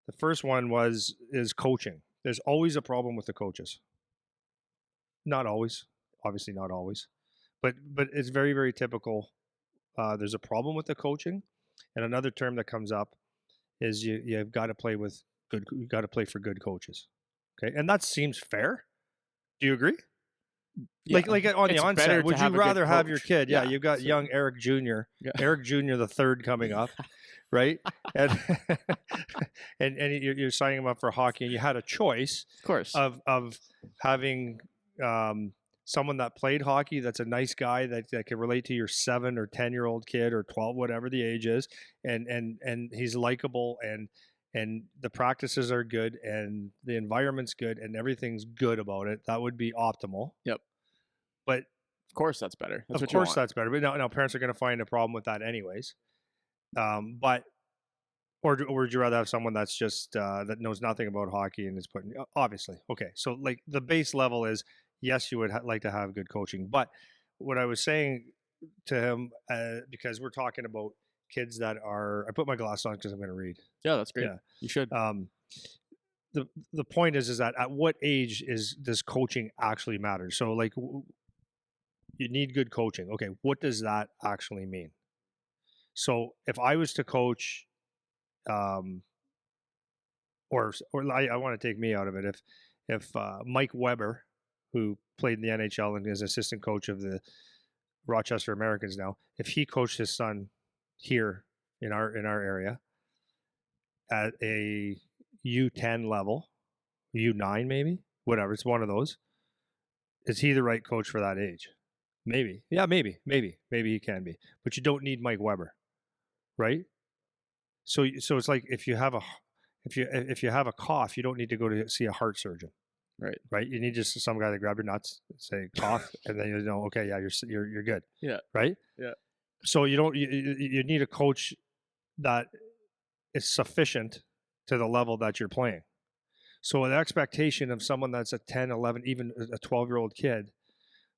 The first one is coaching. There's always a problem with the coaches. Not always, obviously not always, but it's very very typical. There's a problem with the coaching, and another term that comes up is you've got to play with good. You got to play for good coaches. Okay, and that seems fair. Do you agree? Yeah. Like on the It's onset, better to would you have a good rather have your coach. kid? Yeah, Yeah, you've got so- young Eric Jr., Yeah. Eric Jr. the third coming up, right? And and you're signing him up for hockey, and you had a choice Of course. of having someone that played hockey that's a nice guy that can relate to your 7 or 10-year-old kid or 12, whatever the age is, and he's likable and the practices are good and the environment's good and everything's good about it. That would be optimal. Yep. But Of course, that's better. That's of what you course want. that's better. But now parents are going to find a problem with that anyways. But or would you rather have someone that's just that knows nothing about hockey and is putting obviously okay. So like the base level is yes, you would like to have good coaching. But what I was saying to him because we're talking about kids that are I put my glasses on because I'm going to read. Yeah, that's great. Yeah. You should. The point is that at what age does coaching actually matter? So like you need good coaching. Okay, what does that actually mean? So if I was to coach, or I want to take me out of it. If Mike Weber, who played in the NHL and is assistant coach of the Rochester Americans now, if he coached his son here in our area at a U10 level, U9 maybe, whatever, it's one of those. Is he the right coach for that age? Maybe. Yeah, maybe he can be. But you don't need Mike Weber, right? So it's like if you have a cough, you don't need to go to see a heart surgeon, Right. You need just some guy to grab your nuts, say cough, and then you know, okay, yeah, you're good. Yeah. Right. Yeah. So you need a coach that is sufficient to the level that you're playing. So the expectation of someone that's a 10, 11, even a 12-year-old kid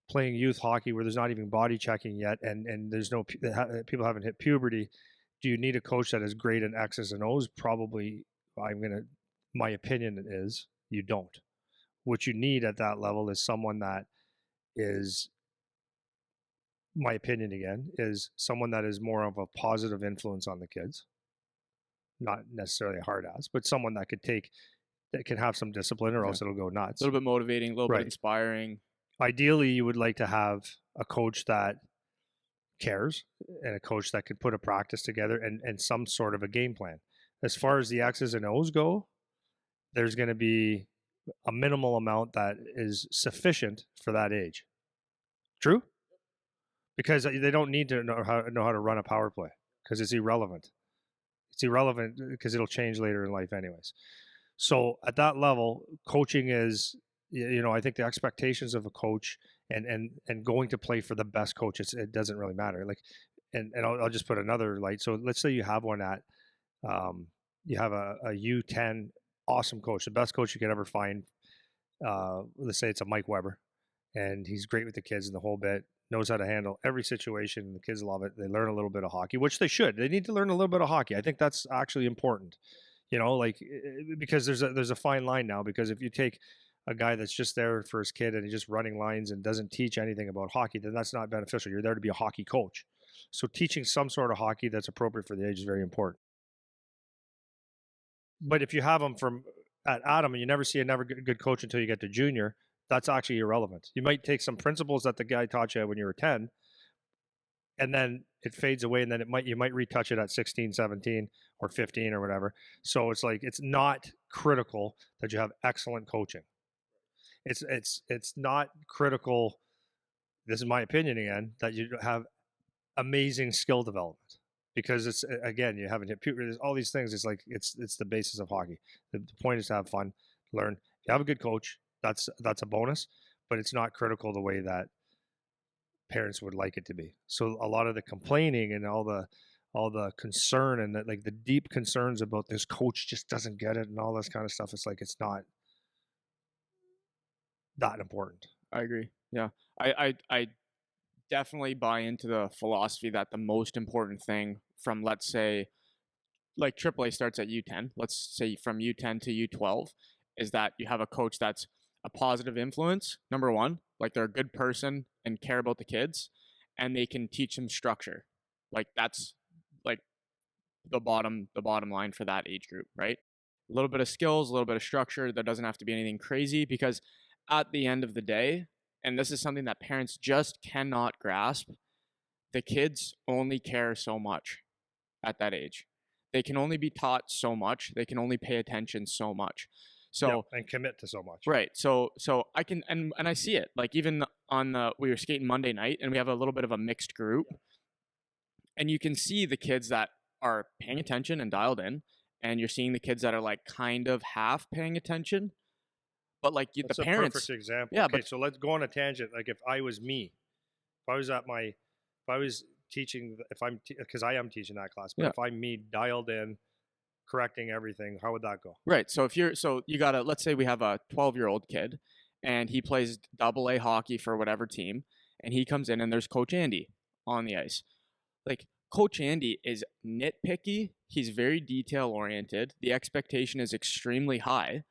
playing youth hockey where there's not even body checking yet, and there's no people haven't hit puberty. Do you need a coach that is great in X's and O's? Probably. My opinion is you don't. What you need at that level is someone that is, my opinion again, is someone that is more of a positive influence on the kids. Not necessarily a hard ass, but someone that can have some discipline, or else it'll go nuts. A little bit motivating, a little Right. bit inspiring. Ideally, you would like to have a coach that cares and a coach that could put a practice together and some sort of a game plan. As far as the X's and O's go, there's going to be a minimal amount that is sufficient for that age. True? Because they don't need to know how to run a power play because it's irrelevant. It's irrelevant because it'll change later in life anyways. So at that level, coaching is, I think the expectations of a coach and going to play for the best coach, it doesn't really matter. Like, and I'll just put another light. So let's say you have one at, you have a U10 awesome coach, the best coach you could ever find. Let's say it's a Mike Weber, and he's great with the kids and the whole bit, knows how to handle every situation. The kids love it. They learn a little bit of hockey, which they should. They need to learn a little bit of hockey. I think that's actually important, because there's a fine line now, because if you take a guy that's just there for his kid and he's just running lines and doesn't teach anything about hockey, then that's not beneficial. You're there to be a hockey coach. So teaching some sort of hockey that's appropriate for the age is very important. But if you have them at Adam and you never see a good coach until you get to junior, that's actually irrelevant. You might take some principles that the guy taught you when you were 10, and then it fades away, and then you might retouch it at 16, 17, or 15 or whatever. So it's like, it's not critical that you have excellent coaching. It's not critical, this is my opinion again, that you have amazing skill development, because it's, again, you haven't hit puberty, all these things. It's like it's the basis of hockey. The point is to have fun, learn. If you have a good coach, that's a bonus, but it's not critical the way that parents would like it to be. So a lot of the complaining and all the concern and like the deep concerns about this coach just doesn't get it and all this kind of stuff, it's like, it's not that important. I agree. Yeah. I definitely buy into the philosophy that the most important thing from, let's say, like AAA starts at U10, let's say from U10 to U12, is that you have a coach that's a positive influence, number one, like they're a good person and care about the kids, and they can teach them structure. Like that's like the bottom line for that age group, right? A little bit of skills, a little bit of structure. There doesn't have to be anything crazy because at the end of the day, and this is something that parents just cannot grasp, the kids only care so much at that age. They can only be taught so much. They can only pay attention so much. Yeah, So and commit to so much. right. So I can and I see it. Like even on the we were skating Monday night and we have a little bit of a mixed group and you can see the kids that are paying attention and dialed in and you're seeing the kids that are like kind of half paying attention. But like That's the a parents perfect example. yeah, Okay, but so let's go on a tangent. Like if I was me, if I was at my, if I was teaching, if I'm, because I am teaching that class, but yeah. if I'm me dialed in, correcting everything, how would that go? Right. So if you're so you gotta let's say we have a 12-year-old kid and he plays double A hockey for whatever team and he comes in and there's Coach Andy on the ice. Like Coach Andy is nitpicky, he's very detail oriented, the expectation is extremely high.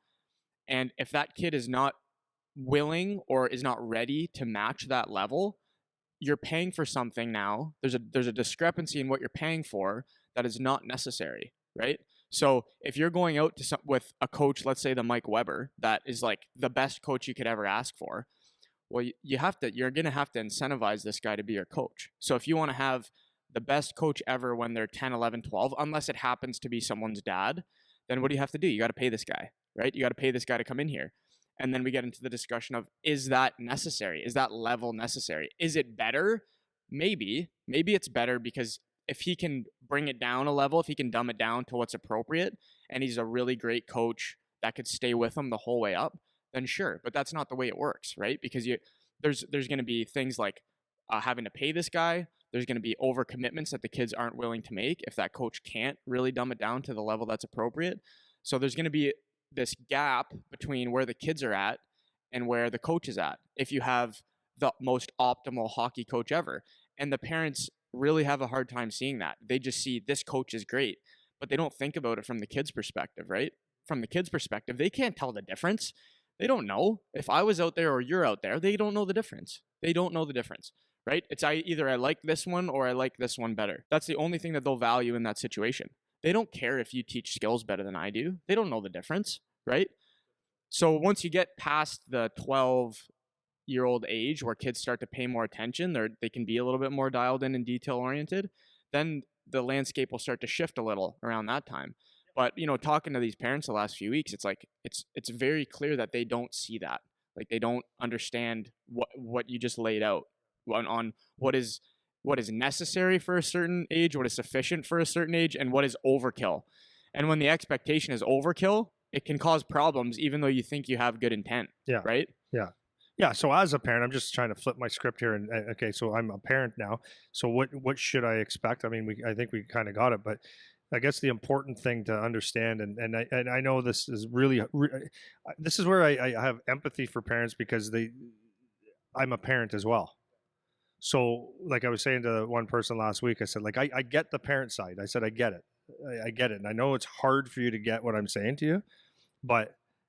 And if that kid is not willing or is not ready to match that level, you're paying for something now. There's a discrepancy in what you're paying for that is not necessary, right? So if you're going out to with a coach, let's say the Mike Weber, that is like the best coach you could ever ask for, well, you're gonna have to incentivize this guy to be your coach. So if you want to have the best coach ever when they're 10, 11, 12, unless it happens to be someone's dad, then what do you have to do? You got to pay this guy, right? You got to pay this guy to come in here. And then we get into the discussion of, is that necessary? Is that level necessary? Is it better? Maybe it's better because if he can bring it down a level, if he can dumb it down to what's appropriate, and he's a really great coach that could stay with him the whole way up, then sure. But that's not the way it works, right? Because there's going to be things like having to pay this guy. There's going to be overcommitments that the kids aren't willing to make if that coach can't really dumb it down to the level that's appropriate. So there's going to be this gap between where the kids are at and where the coach is at if you have the most optimal hockey coach ever. And the parents really have a hard time seeing that. They just see this coach is great, but they don't think about it from the kids' perspective, right? From the kids' perspective, they can't tell the difference. They don't know. If I was out there or you're out there, they don't know the difference. They don't know the difference, right? It's either I like this one or I like this one better. That's the only thing that they'll value in that situation. They don't care if you teach skills better than I do. They don't know the difference, right? So once you get past the 12-year-old age where kids start to pay more attention, they can be a little bit more dialed in and detail oriented, then the landscape will start to shift a little around that time. But talking to these parents the last few weeks, it's like it's very clear that they don't see that. Like they don't understand what you just laid out on what is necessary for a certain age, what is sufficient for a certain age, and what is overkill. And when the expectation is overkill, it can cause problems even though you think you have good intent. Yeah. Right? Yeah. So as a parent, I'm just trying to flip my script here. And okay, so I'm a parent now. So what should I expect? I mean, I think we kind of got it, but I guess the important thing to understand, and I know this is really, this is where I have empathy for parents because I'm a parent as well. So like I was saying to one person last week, I said, like, I get the parent side. I said, I get it. I get it. And I know it's hard for you to get what I'm saying to you,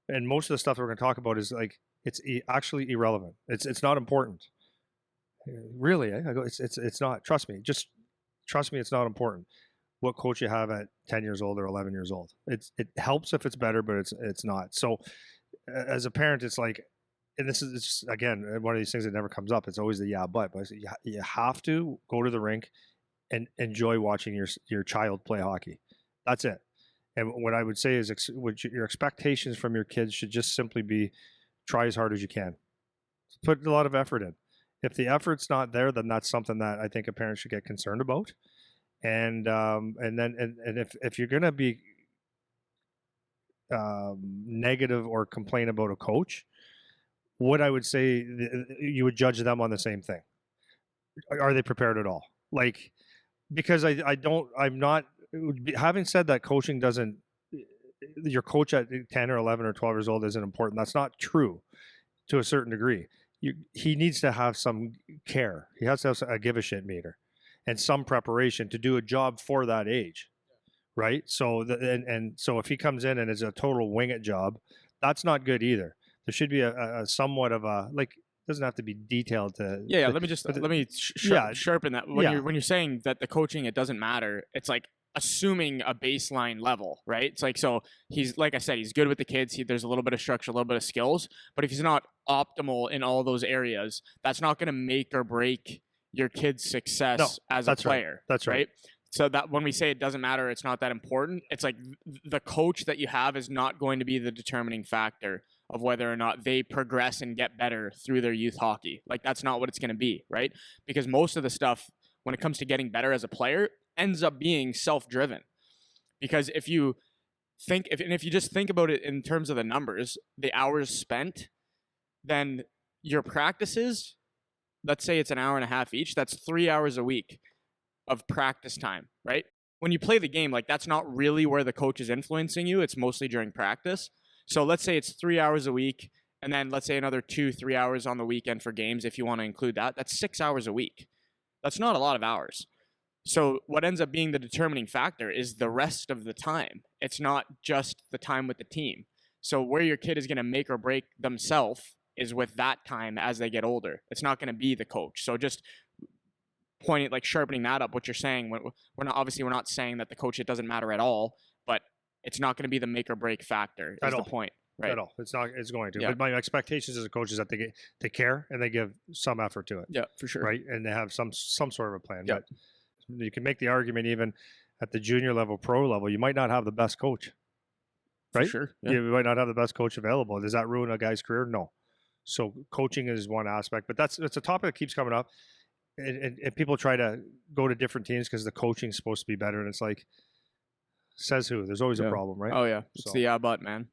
and most of the stuff that we're going to talk about is like, it's actually irrelevant. It's not important. Really, I go, it's not. Trust me. Just trust me. It's not important what coach you have at 10 years old or 11 years old. It helps if it's better, but it's not. So as a parent, it's like, and this is just, again, one of these things that never comes up. It's always the but you have to go to the rink and enjoy watching your child play hockey. That's it. And what I would say is your expectations from your kids should just simply be try as hard as you can. Put a lot of effort in. If the effort's not there, then that's something that I think a parent should get concerned about. And if you're gonna be negative or complain about a coach, what I would say, you would judge them on the same thing. Are they prepared at all? Like, because I'm not, having said that coaching doesn't, your coach at 10 or 11 or 12 years old isn't important. That's not true to a certain degree. He needs to have some care. He has to have a give a shit meter and some preparation to do a job for that age, right? So and so if he comes in and is a total wing it job, that's not good either. There should be a somewhat of a like, doesn't have to be detailed Yeah. to Let me just but let me yeah, sharpen that. yeah, When you're saying that the coaching it doesn't matter, it's like assuming a baseline level, right? It's like, so he's, like I said, he's good with the kids. There's a little bit of structure, a little bit of skills, but if he's not optimal in all those areas, that's not going to make or break your kid's no, success as a that's right, player, that's right. right? So that when we say it doesn't matter, it's not that important. It's like the coach that you have is not going to be the determining factor of whether or not they progress and get better through their youth hockey. Like, that's not what it's going to be, right? Because most of the stuff when it comes to getting better as a player ends up being self-driven. Because if you think if you just think about it in terms of the numbers, the hours spent, then your practices, let's say it's an hour and a half each, that's 3 hours a week of practice time, right? When you play the game, like, that's not really where the coach is influencing you. It's mostly during practice. So let's say it's 3 hours a week, and then let's say another 2-3 hours on the weekend for games if you want to include that. That's 6 hours a week. That's not a lot of hours. So what ends up being the determining factor is the rest of the time. It's not just the time with the team. So where your kid is going to make or break themselves is with that time as they get older. It's not going to be the coach. So just pointing, like, sharpening that up, what you're saying, we're not saying that the coach, it doesn't matter at all, but it's not going to be the make or break factor is the point, right? At all. It's not. It's going to. Yeah. But my expectations as a coach is that they care and they give some effort to it. Yeah, for sure. Right, and they have some sort of a plan. Yeah. But you can make the argument even at the junior level, pro level, you might not have the best coach. Right. For sure. Yeah. You might not have the best coach available. Does that ruin a guy's career? No. So coaching is one aspect, but it's a topic that keeps coming up, and people try to go to different teams because the coaching is supposed to be better, and it's like, says who? There's always a problem, right? Oh yeah, it's So- the but man.